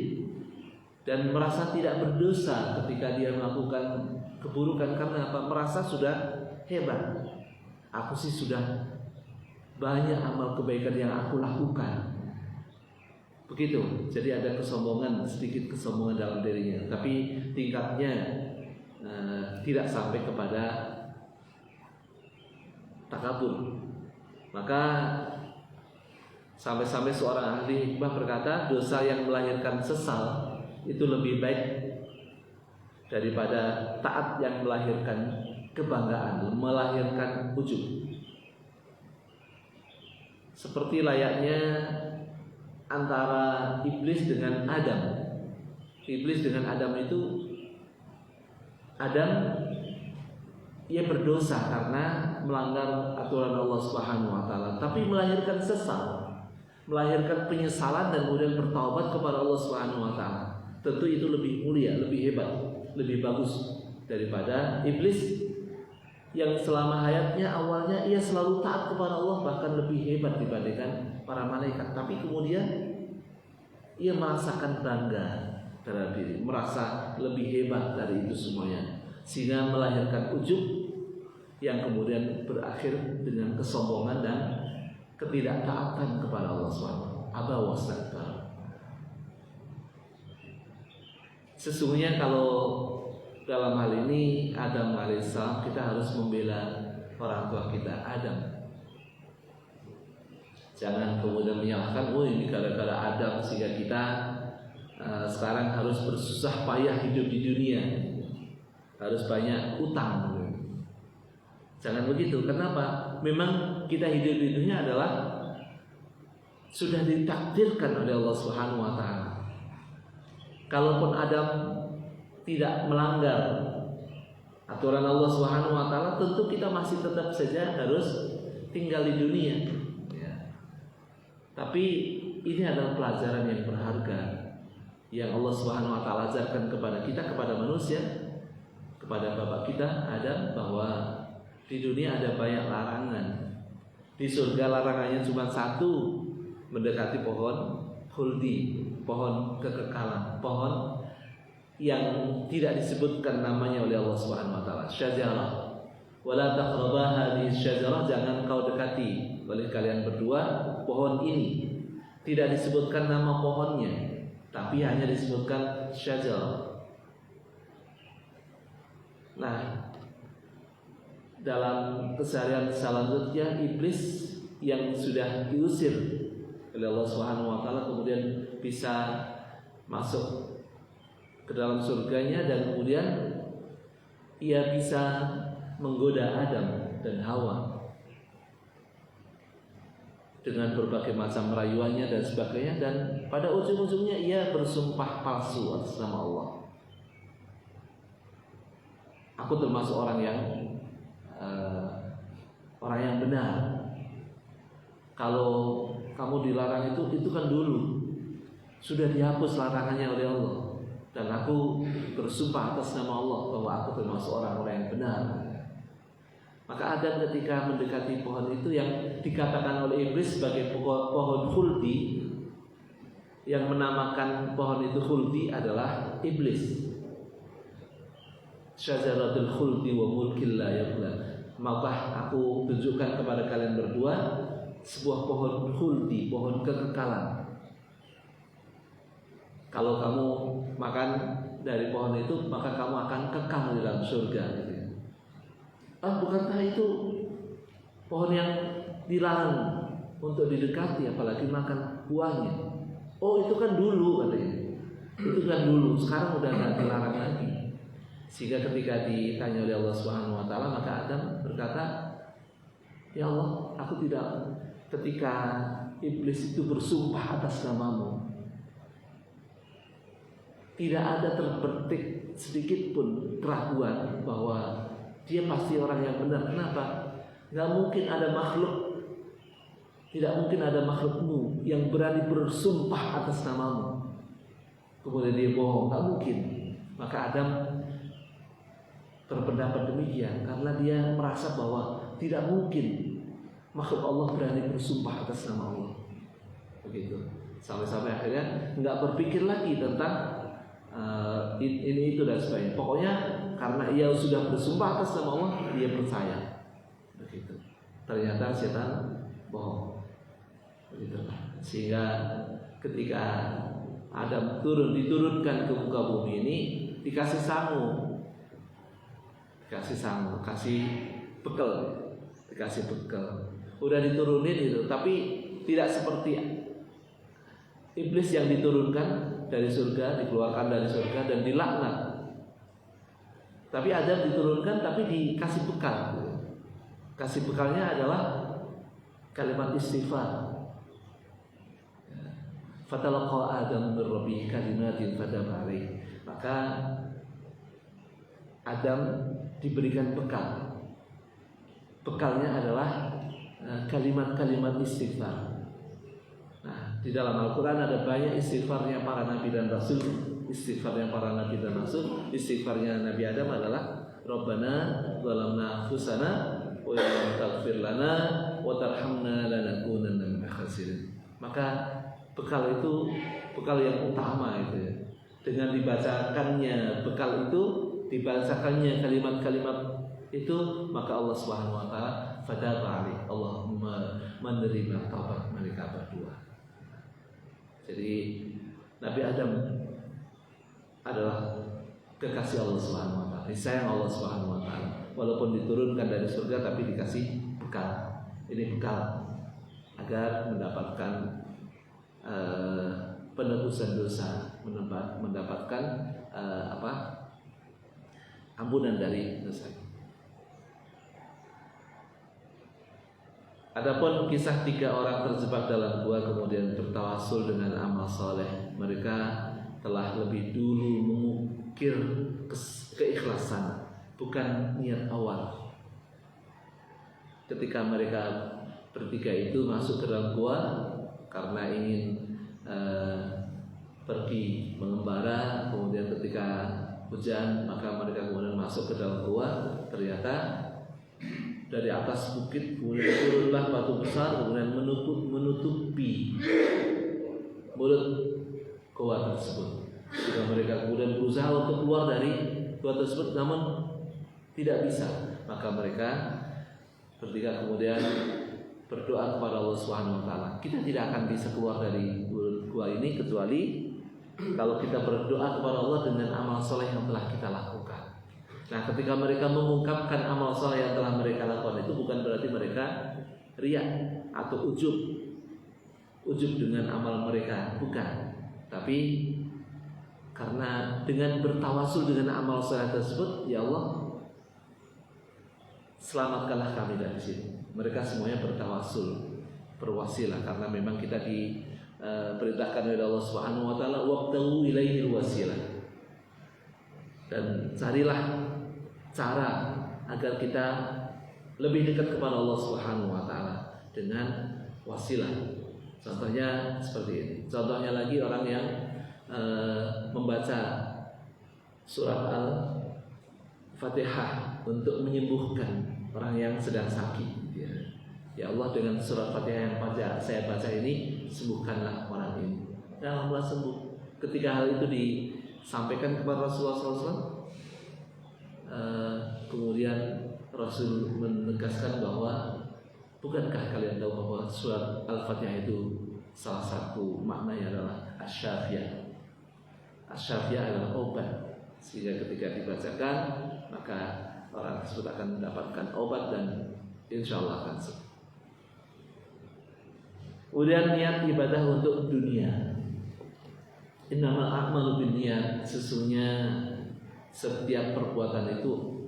dan merasa tidak berdosa ketika dia melakukan keburukan. Karena apa? Merasa sudah hebat. Aku sih sudah banyak amal kebaikan yang aku lakukan. Begitu. Jadi ada kesombongan, sedikit kesombongan dalam dirinya, tapi tingkatnya tidak sampai kepada takabur. Maka sampai-sampai seorang ahli hikmah berkata, dosa yang melahirkan sesal itu lebih baik daripada taat yang melahirkan kebanggaan, melahirkan ujub. Seperti layaknya antara iblis dengan Adam. Iblis dengan Adam itu, Adam ia berdosa karena melanggar aturan Allah Subhanahu wa taala, tapi melahirkan sesal, melahirkan penyesalan dan kemudian bertaubat kepada Allah Subhanahu wa taala. Tentu itu lebih mulia, lebih hebat, lebih bagus daripada iblis yang selama hayatnya awalnya ia selalu taat kepada Allah, bahkan lebih hebat dibandingkan para malaikat. Tapi kemudian ia merasakan bangga terhadap diri, merasa lebih hebat dari itu semuanya, sehingga melahirkan ujub yang kemudian berakhir dengan kesombongan dan ketidaktaatan kepada Allah SWT. Aba wastakbar. Sesungguhnya kalau dalam hal ini Adam alaihissalam, kita harus membela orang tua kita Adam. Jangan kemudian menyalahkan, oh ini gara-gara Adam sehingga kita sekarang harus bersusah payah hidup di dunia, harus banyak utang. Jangan begitu. Kenapa? Memang kita hidup di dunia adalah sudah ditakdirkan oleh Allah Subhanahu wa taala. Kalaupun Adam tidak melanggar aturan Allah Subhanahu wa taala, tentu kita masih tetap saja harus tinggal di dunia ya. Tapi ini adalah pelajaran yang berharga yang Allah Subhanahu wa taala ajarkan kepada kita, kepada manusia, kepada bapak kita Adam, bahwa di dunia ada banyak larangan. Di surga larangannya cuma satu, mendekati pohon khuldi, pohon kekekalan, pohon yang tidak disebutkan namanya oleh Allah Subhanahu wa taala. Syajarah. Wala taqrabah hadhihi syajarah, jangan kau dekati oleh kalian berdua pohon ini. Tidak disebutkan nama pohonnya, tapi hanya disebutkan syajarah. Nah, dalam keseharian selanjutnya iblis yang sudah diusir oleh Allah Subhanahu wa taala kemudian bisa masuk ke dalam surganya, dan kemudian ia bisa menggoda Adam dan Hawa dengan berbagai macam rayuannya dan sebagainya, dan pada ujung-ujungnya ia bersumpah palsu atas nama Allah. Aku termasuk orang yang benar. Kalau kamu dilarang itu kan dulu sudah dihapus larangannya oleh Allah, dan aku bersumpah atas nama Allah bahwa aku termasuk orang-orang yang benar. Maka Adam ketika mendekati pohon itu yang dikatakan oleh iblis sebagai pohon khuldi, yang menamakan pohon itu khuldi adalah iblis. Syajaratul khuldi wa mulkil la yabla. Maka aku tunjukkan kepada kalian berdua sebuah pohon khuldi, pohon kekekalan. Kalau kamu makan dari pohon itu, maka kamu akan kekal di dalam surga. Bukankah itu pohon yang dilarang untuk didekati, apalagi makan buahnya? Oh, itu kan dulu katanya. Itu kan dulu, sekarang udah nggak dilarang lagi. Sehingga ketika ditanya oleh Allah Subhanahu wa taala, maka Adam berkata, "Ya Allah, aku tidak, ketika iblis itu bersumpah atas namamu, tidak ada terbetik sedikit pun keraguan bahwa dia pasti orang yang benar." Kenapa? Gak mungkin ada makhluk, tidak mungkin ada makhlukmu yang berani bersumpah atas namamu kemudian dia bohong, gak mungkin. Maka Adam berpendapat demikian karena dia merasa bahwa tidak mungkin makhluk Allah berani bersumpah atas nama Allah. Begitu. Sampai-sampai akhirnya nggak berpikir lagi tentang ini itu dan sebagainya. Pokoknya karena ia sudah bersumpah atas nama Allah, dia percaya. Begitu. Ternyata setan bohong. Begitu. Sehingga ketika Adam diturunkan ke muka bumi ini, dikasih sangu, kasih bekal, dikasih bekal. Udah diturunin itu, tapi tidak seperti iblis yang diturunkan dari surga, dikeluarkan dari surga dan dilaknat. Tapi Adam diturunkan tapi dikasih bekal. Kasih bekalnya adalah kalimat istighfar. Fatalaqa Adam min rabbih kalimatin fataba alaih. Maka Adam diberikan bekal. Bekalnya adalah kalimat-kalimat istighfar. Nah, di dalam Al-Quran ada banyak istighfarnya para nabi dan rasul. Istighfarnya para nabi dan rasul, istighfarnya Nabi Adam adalah Rabbana zalamna anfusana wa illam taghfir lana wa tarhamna lanakunanna minal khasirin. Maka bekal itu bekal yang utama itu ya. Dengan dibacakannya bekal itu, dibacakannya kalimat-kalimat itu, maka Allah Subhanahu wa taala fataba alaih, Allah menerima taubat mereka berdua. Jadi Nabi Adam adalah kekasih Allah Subhanahu wa taala, disayang Allah Subhanahu wa taala. Walaupun diturunkan dari surga tapi dikasih bekal. Ini bekal agar mendapatkan penebusan dosa, mendapatkan ampunan dari dosa. Adapun kisah 3 orang terjebak dalam gua kemudian bertawasul dengan amal soleh, mereka telah lebih dulu mengukir keikhlasan, bukan niat awal. Ketika mereka bertiga itu masuk ke dalam gua karena ingin pergi mengembara, kemudian ketika hujan maka mereka kemudian masuk ke dalam gua. Ternyata dari atas bukit kemudian turunlah batu besar, kemudian menutupi mulut gua tersebut. Jika mereka kemudian berusaha untuk keluar dari doa tersebut namun tidak bisa, maka mereka bertiga kemudian berdoa kepada Allah Subhanahu wa taala. Kita tidak akan bisa keluar dari gua ini kecuali kalau kita berdoa kepada Allah dengan amal soleh yang telah kita lakukan. Nah, ketika mereka mengungkapkan amal soleh yang telah mereka lakukan itu bukan berarti mereka riya atau ujub dengan amal mereka, bukan. Tapi karena dengan bertawasul dengan amal soleh tersebut, ya Allah, selamatkanlah kami dari sini. Mereka semuanya bertawasul, berwasilah, karena memang kita diperintahkan oleh Allah Subhanahu wa taala wabtaghu ilaihil wasilah. Dan carilah cara agar kita lebih dekat kepada Allah Subhanahu wa taala dengan wasilah. Contohnya seperti ini. Contohnya lagi orang yang membaca surat Al-Fatihah untuk menyembuhkan orang yang sedang sakit. Ya Allah, dengan surat Fatihah yang saya baca ini, sembuhkanlah orang ini. Dan alhamdulillah sembuh. Ketika hal itu disampaikan kepada Rasulullah SAW, kemudian Rasul menegaskan bahwa bukankah kalian tahu bahwa surat Al-Fatihah itu salah satu maknanya adalah asy-syafiyah. Asy-syafiyah adalah obat, sehingga ketika dibacakan maka orang tersebut akan mendapatkan obat dan insya Allah akan sembuh. Kemudian niat ibadah untuk dunia. Innamal a'malu binniyat, sesungguhnya setiap perbuatan itu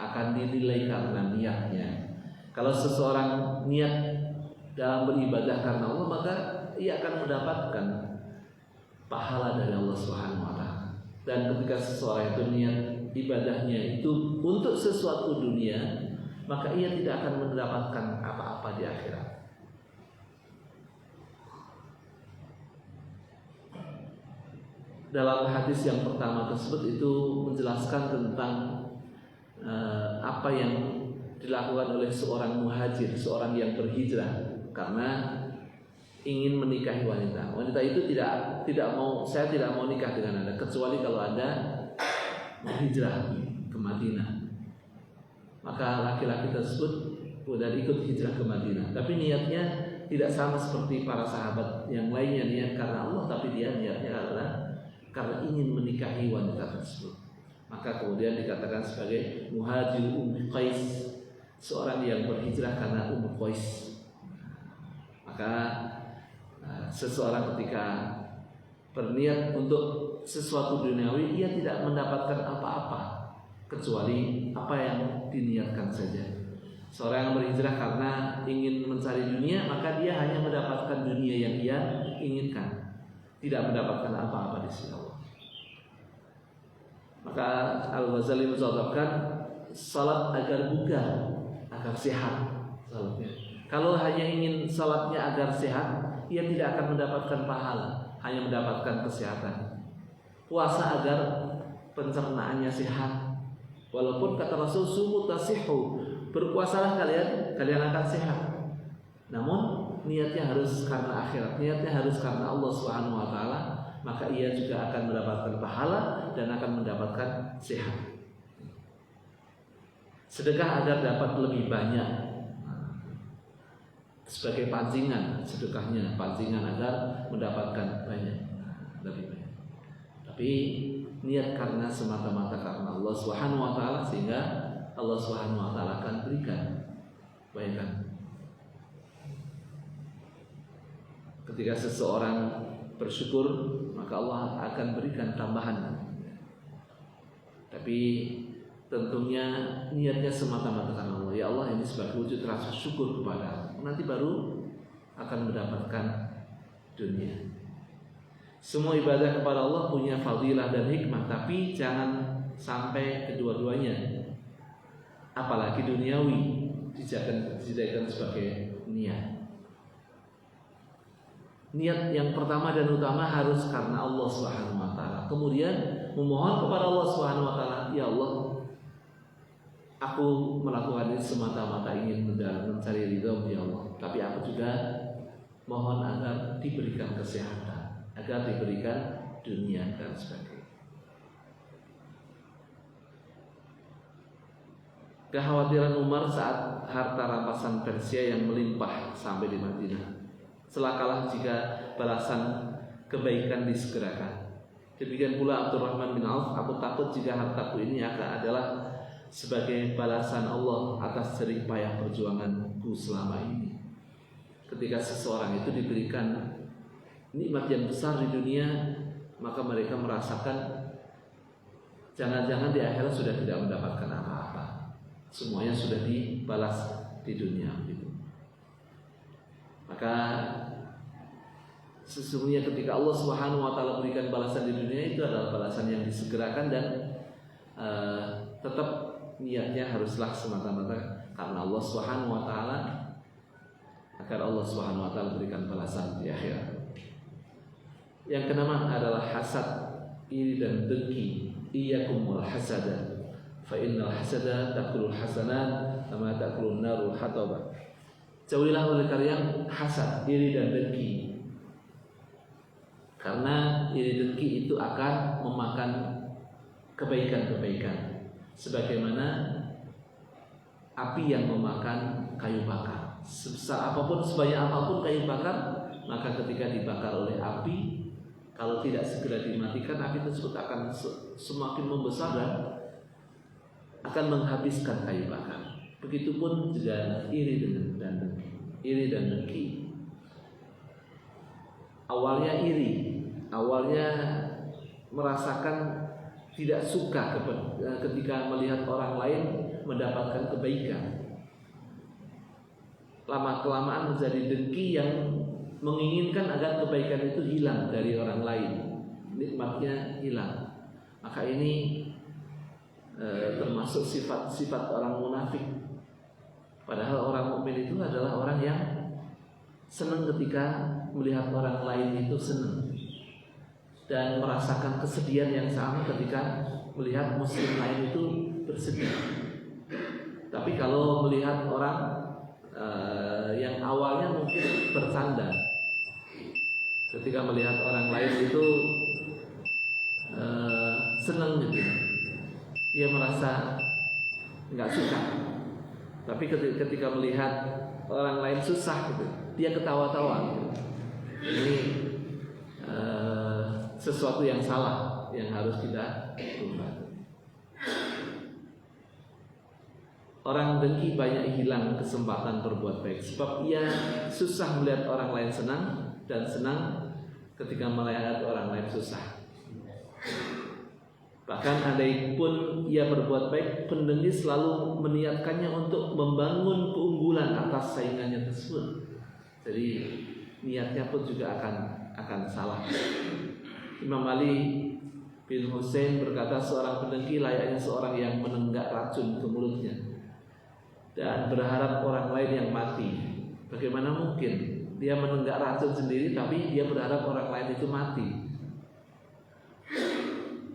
akan dinilai karena niatnya. Kalau seseorang niat dalam beribadah karena Allah, maka ia akan mendapatkan pahala dari Allah Subhanahu wa taala. Dan ketika seseorang itu niat ibadahnya itu untuk sesuatu dunia, maka ia tidak akan mendapatkan apa-apa di akhirat. Dalam hadis yang pertama tersebut itu menjelaskan tentang apa yang dilakukan oleh seorang muhajir, seorang yang berhijrah karena ingin menikahi wanita. Wanita itu tidak mau, saya tidak mau nikah dengan Anda kecuali kalau Anda berhijrah ke Madinah. Maka laki-laki tersebut sudah ikut hijrah ke Madinah. Tapi niatnya tidak sama seperti para sahabat yang lainnya, niat karena Allah, tapi dia niatnya adalah karena ingin menikahi wanita tersebut. Maka kemudian dikatakan sebagai muhajir Ummu Qais, seorang yang berhijrah karena Ummu Qais. Maka seseorang ketika berniat untuk sesuatu duniawi, ia tidak mendapatkan apa-apa kecuali apa yang diniatkan saja. Seorang yang berhijrah karena ingin mencari dunia, maka dia hanya mendapatkan dunia yang ia inginkan, tidak mendapatkan apa-apa di sisi Allah. Maka Al-Ghazali mencontohkan salat agar bugar, agar sehat salatnya. Kalau hanya ingin salatnya agar sehat, ia tidak akan mendapatkan pahala, hanya mendapatkan kesehatan. Puasa agar pencernaannya sehat. Walaupun kata Rasul sumu tasihu, berpuasalah kalian akan sehat. Namun niatnya harus karena akhirat, niatnya harus karena Allah Subhanahu wa taala, maka ia juga akan mendapatkan pahala dan akan mendapatkan sehat. Sedekah agar dapat lebih banyak, sebagai pancingan, sedekahnya pancingan agar mendapatkan lebih banyak. Tapi niat karena semata-mata karena Allah Subhanahu wa taala, sehingga Allah Subhanahu wa taala akan berikan kebaikan. Ketika seseorang bersyukur, maka Allah akan berikan tambahan. Tapi tentunya niatnya semata-mata karena Allah. Ya Allah, ini sebagai wujud rasa syukur kepada, nanti baru akan mendapatkan dunia. Semua ibadah kepada Allah punya fadilah dan hikmah, tapi jangan sampai kedua-duanya, apalagi duniawi, dijadikan sebagai niat. Niat yang pertama dan utama harus karena Allah Subhanahu wa taala. Kemudian memohon kepada Allah Subhanahu wa taala, ya Allah, aku melakukan ini semata-mata ingin mencari ridha ya Allah. Tapi aku juga mohon agar diberikan kesehatan, agar diberikan dunia dan sebagainya. Kekhawatiran Umar saat harta rampasan Persia yang melimpah sampai di Madinah. Celakalah jika balasan kebaikan disegerakan. Demikian pula Abdurrahman bin Auf, aku takut jika hartaku ini adalah sebagai balasan Allah atas jerih payah perjuanganku selama ini. Ketika seseorang itu diberikan nikmat yang besar di dunia, maka mereka merasakan jangan-jangan di akhirat sudah tidak mendapatkan apa-apa. Semuanya sudah dibalas di dunia gitu. Maka sesungguhnya ketika Allah Subhanahu wa taala berikan balasan di dunia, itu adalah balasan yang disegerakan dan tetap niatnya haruslah semata-mata karena Allah Subhanahu wa taala, agar Allah Subhanahu wa taala berikan balasan di akhirat. Yang keenam adalah hasad, iri dan dengki. Iyyakumul hasada fa innal hasada takulul hasanat kama takulun narul hatabah. Jauhilah oleh kalian hasad, iri dan dengki. Karena iri dengki itu akan memakan kebaikan-kebaikan, sebagaimana api yang memakan kayu bakar. Sebesar apapun, sebanyak apapun kayu bakar, maka ketika dibakar oleh api, kalau tidak segera dimatikan, api tersebut akan semakin membesar dan akan menghabiskan kayu bakar. Begitupun juga iri dan dengki. Iri dan dengki. Awalnya iri, awalnya merasakan tidak suka ketika melihat orang lain mendapatkan kebaikan. Lama-kelamaan menjadi dengki yang menginginkan agar kebaikan itu hilang dari orang lain, nikmatnya hilang. Maka ini termasuk sifat-sifat orang munafik. Padahal orang mukmin itu adalah orang yang senang ketika melihat orang lain itu senang dan merasakan kesedihan yang sama ketika melihat muslim lain itu bersedih. Tapi kalau melihat orang yang awalnya mungkin bercanda, ketika melihat orang lain itu senang gitu, dia merasa nggak suka. Tapi ketika melihat orang lain susah gitu, dia ketawa-tawa gitu. Ini sesuatu yang salah yang harus kita ubah. Orang dengki banyak hilang kesempatan berbuat baik, sebab ia susah melihat orang lain senang dan senang ketika melihat orang lain susah. Bahkan andai pun ia berbuat baik, pendengki selalu meniatkannya untuk membangun keunggulan atas saingannya tersebut. Jadi niatnya pun juga akan salah. Imam Ali bin Husain berkata, seorang pendengki layaknya seorang yang menenggak racun ke mulutnya dan berharap orang lain yang mati. Bagaimana mungkin dia menenggak racun sendiri tapi dia berharap orang lain itu mati?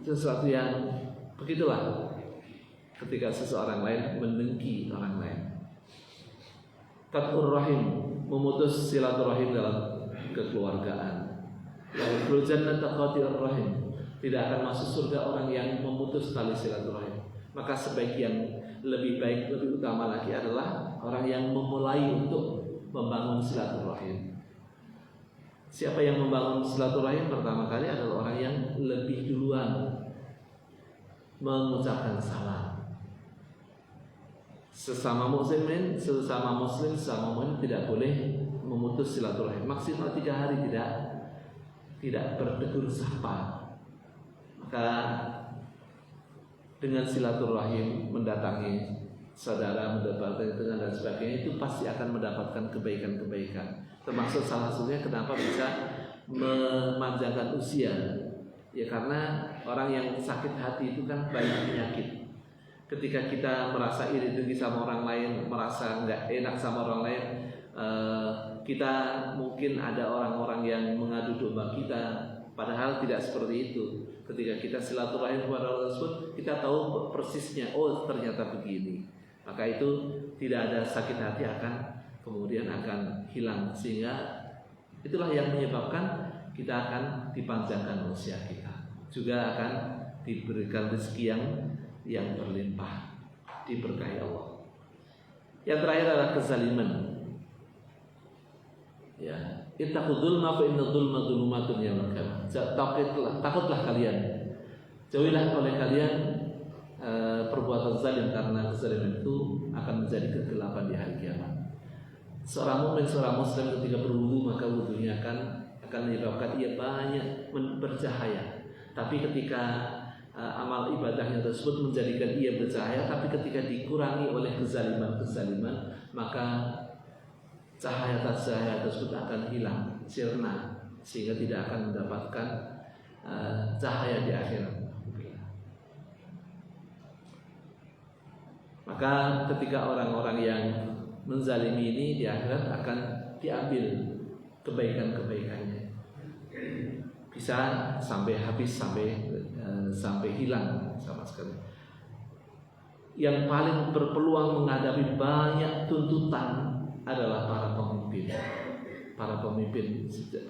Sesuatu yang begitulah ketika seseorang lain mendengki orang lain. Qat'ur rahim, memutus silaturahim dalam kekeluargaan. Wal jannata qati'ur rahim, tidak akan masuk surga orang yang memutus tali silaturahim. Maka sebaik lebih baik, lebih utama lagi adalah orang yang memulai untuk membangun silaturahim. Siapa yang membangun silaturahim pertama kali adalah orang yang lebih duluan mengucapkan salam. Sesama muslim, sesama mukmin tidak boleh memutus silaturahim. Maksimal 3 hari tidak bertegur sapa. Maka dengan silaturahim, mendatangi saudara, mendapatkan dengan dan sebagainya, itu pasti akan mendapatkan kebaikan-kebaikan. Termasuk salah satunya kenapa bisa memanjangkan usia. Ya karena orang yang sakit hati itu kan banyak penyakit. Ketika kita merasa iri dengki sama orang lain, merasa nggak enak sama orang lain, kita mungkin ada orang-orang yang mengadu domba kita. Padahal tidak seperti itu. Ketika kita silaturahim kepada orang tersebut, kita tahu persisnya, oh ternyata begini. Maka itu tidak ada sakit hati kemudian akan hilang. Sehingga itulah yang menyebabkan kita akan dipanjangkan usia kita, juga akan diberikan rezeki yang berlimpah, diberkahi Allah. Yang terakhir adalah kezaliman. Ya, ittaqu dzulma fa inna dzulma dzulumatun yaumil qiyamah. Takutlah kalian, jauhilah oleh kalian perbuatan zalim, karena kezaliman itu akan menjadi kegelapan di hari kiamat. Seorang mukmin, seorang muslim ketika berwudu, maka wudunya akan menyebabkan ia banyak bercahaya. Tapi ketika amal ibadahnya tersebut menjadikan ia bercahaya, tapi ketika dikurangi oleh kezaliman, maka cahaya tersebut akan hilang, sirna, sehingga tidak akan mendapatkan cahaya di akhirat. Maka ketika orang-orang yang menzalimi ini di akhirat akan diambil kebaikan-kebaikannya, bisa sampai habis, sampai hilang sama sekali. Yang paling berpeluang menghadapi banyak tuntutan adalah para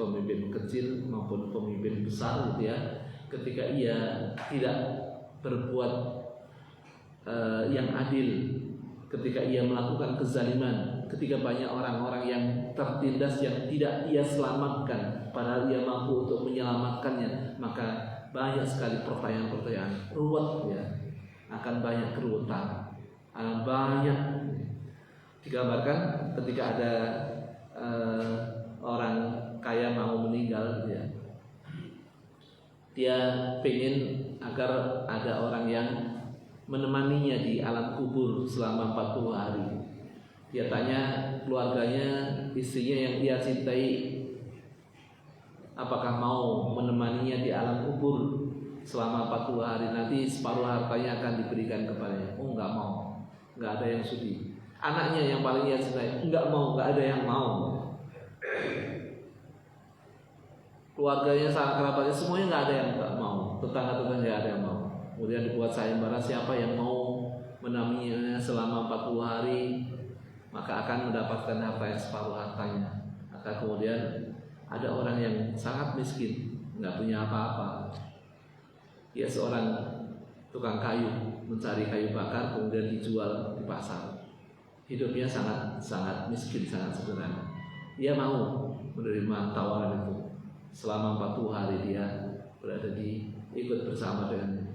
pemimpin kecil maupun pemimpin besar, gitu ya. Ketika ia tidak berbuat yang adil, ketika ia melakukan kezaliman, ketika banyak orang-orang yang tertindas yang tidak ia selamatkan, padahal ia mampu untuk menyelamatkannya, maka banyak sekali pertanyaan-pertanyaan ruwet, ya, akan banyak keruwetan, banyak. Digambarkan ketika ada orang kaya mau meninggal, ya, dia pengen agar ada orang yang menemaninya di alam kubur selama 40 hari. Dia tanya keluarganya, istrinya yang dia cintai, apakah mau menemaninya di alam kubur selama 40 hari, nanti separuh hartanya akan diberikan kepadanya. Oh, enggak mau, enggak ada yang sudi. Anaknya yang paling dia cintai, enggak mau, enggak ada yang mau. Keluarganya, sanak kerabatnya, semuanya enggak ada yang enggak mau. Tetangga-tetangga enggak ada yang mau. Kemudian dibuat sayembara, siapa yang mau menemaninya selama 40 hari, maka akan mendapatkan harta yang separuh hartanya. Maka kemudian ada orang yang sangat miskin, nggak punya apa-apa. Dia seorang tukang kayu, mencari kayu bakar, kemudian dijual di pasar. Hidupnya sangat miskin, sangat sederhana. Dia mau menerima tawaran itu. Selama 40 hari dia berada ikut bersama dengannya.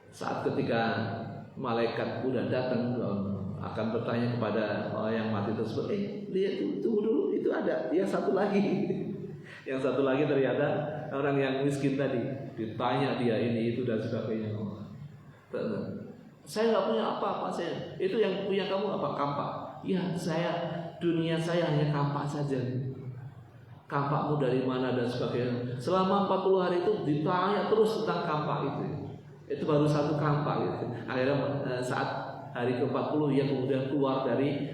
Saat ketika malaikat udah datang, akan bertanya kepada orang yang mati tersebut, lihat, tunggu dulu, itu ada yang satu lagi. Yang satu lagi ternyata orang yang miskin tadi. Ditanya dia ini itu dan sebagainya. Saya nggak punya apa-apa, saya. Itu yang punya kamu apa? Kampak. Ya, dunia saya hanya kampak saja. Kampakmu dari mana dan sebagainya. Selama 40 hari itu ditanya terus tentang kampak itu. Itu baru satu kampak gitu. Akhirnya saat hari ke-40 ia kemudian keluar dari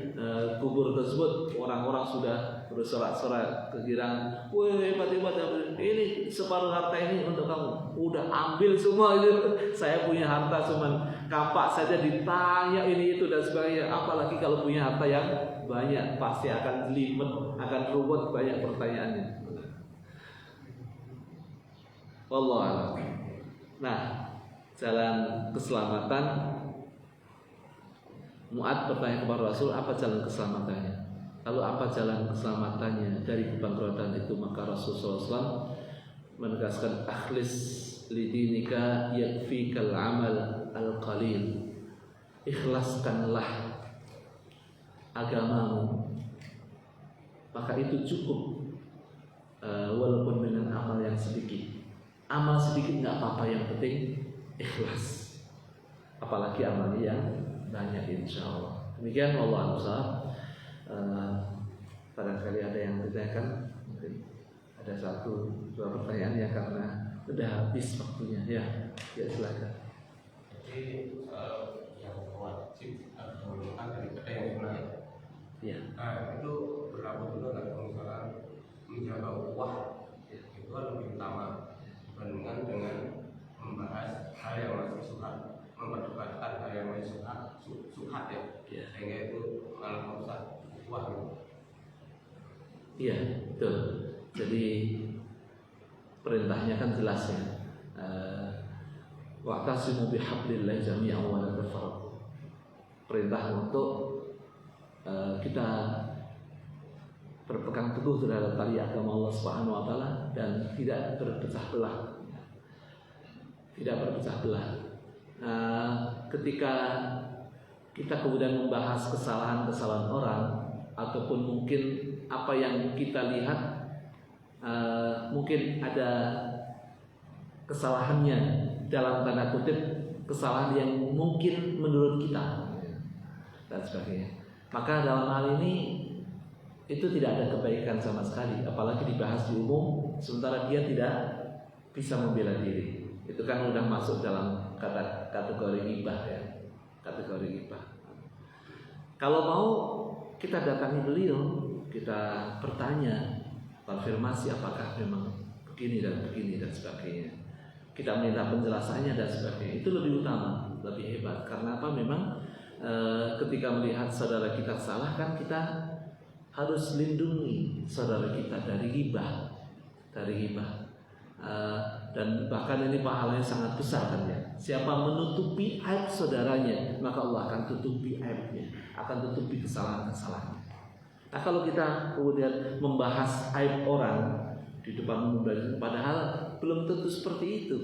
kubur tersebut. Orang-orang sudah bersorak-sorak kegirangan. Wih, hebat-hebat, ini separuh harta ini untuk kamu. Udah ambil semua itu. Saya punya harta cuman kampak saja, ditanya ini itu dan sebagainya. Apalagi kalau punya harta yang banyak, pasti akan jelimet, akan ruwet, banyak pertanyaannya. Wallahu a'lam. Nah, jalan keselamatan, Mu'ad bertanya kepada Rasul, apa jalan keselamatannya? Lalu apa jalan keselamatannya dari kebangkrutan itu? Maka Rasulullah SAW menegaskan, akhlis lidinika yakfikal amal al-qalil. Ikhlaskanlah agamamu, maka itu cukup, walaupun dengan amal yang sedikit. Amal sedikit nggak apa-apa, yang penting ikhlas. Apalagi amal yang banyak, insya Allah. Demikian, wallahu a'lam. Barangkali ada yang ditanyakan, mungkin ada 1-2 pertanyaan ya, karena udah habis waktunya. Ya silakan. Jadi yang wajib atau daripada yang sunnah. Ya. Nah, itu berlaku juga nggak kalau misalkan menjaga ukhuwah, itu lebih utama dibandingkan dengan membahas hal yang masih suka, memperdebatkan hal yang masih suka ya, sehingga itu malah merusak ukhuwah. Iya, betul. Jadi ayatnya kan jelas ya. Wa'tasimu bihablillahi jami'an wa la tafarraqu. Perintah untuk kita berpegang teguh terhadap tali agama Allah Subhanahu wa taala dan tidak berpecah belah. Tidak berpecah belah. Ketika kita kemudian membahas kesalahan-kesalahan orang ataupun mungkin apa yang kita lihat mungkin ada kesalahannya dalam tanda kutip, kesalahan yang mungkin menurut kita dan sebagainya, maka dalam hal ini itu tidak ada kebaikan sama sekali, apalagi dibahas di umum sementara dia tidak bisa membela diri. Itu kan udah masuk dalam kategori ghibah ya, kategori ghibah. Kalau mau kita datangi beliau, kita bertanya, konfirmasi apakah memang begini dan sebagainya. Kita minta penjelasannya dan sebagainya. Itu lebih utama, lebih hebat. Karena apa? Memang ketika melihat saudara kita salah kan kita harus lindungi saudara kita dari ghibah, dan bahkan ini pahalanya sangat besar kan ya. Siapa menutupi aib saudaranya, maka Allah akan tutupi aibnya, akan tutupi kesalahan-kesalahannya. Nah, kalau kita kemudian membahas aib orang di depan umum, padahal belum tentu seperti itu,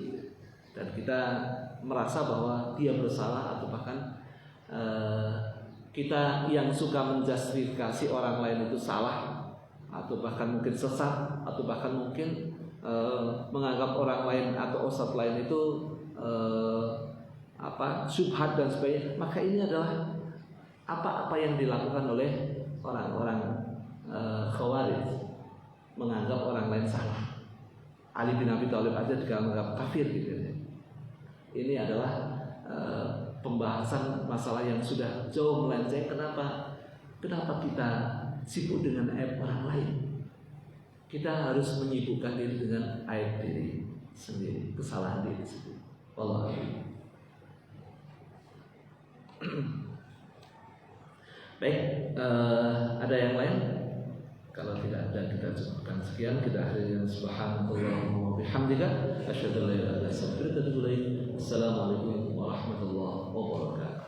dan kita merasa bahwa dia bersalah, atau bahkan kita yang suka menjustifikasi orang lain itu salah, atau bahkan mungkin sesat, atau bahkan mungkin menganggap orang lain atau ustadz lain itu syubhat dan sebagainya, maka ini adalah apa yang dilakukan oleh orang-orang Khawarij, menganggap orang lain salah. Ali bin Abi Thalib aja dianggap kafir gitu ya. Ini adalah pembahasan masalah yang sudah jauh melenceng. Kenapa kita sibuk dengan aib orang lain? Kita harus menyibukkan diri dengan aib diri sendiri, kesalahan diri sendiri. Wallahu a'lam. Baik, ada yang lain? Kalau tidak ada, kita cukupkan sekian. Kita akhiri. Subhanallahumma wa bihamdika, asyhadu an la ilaha illa anta, astaghfiruka wa atubu ilaik. Assalamualaikum warahmatullahi wabarakatuh.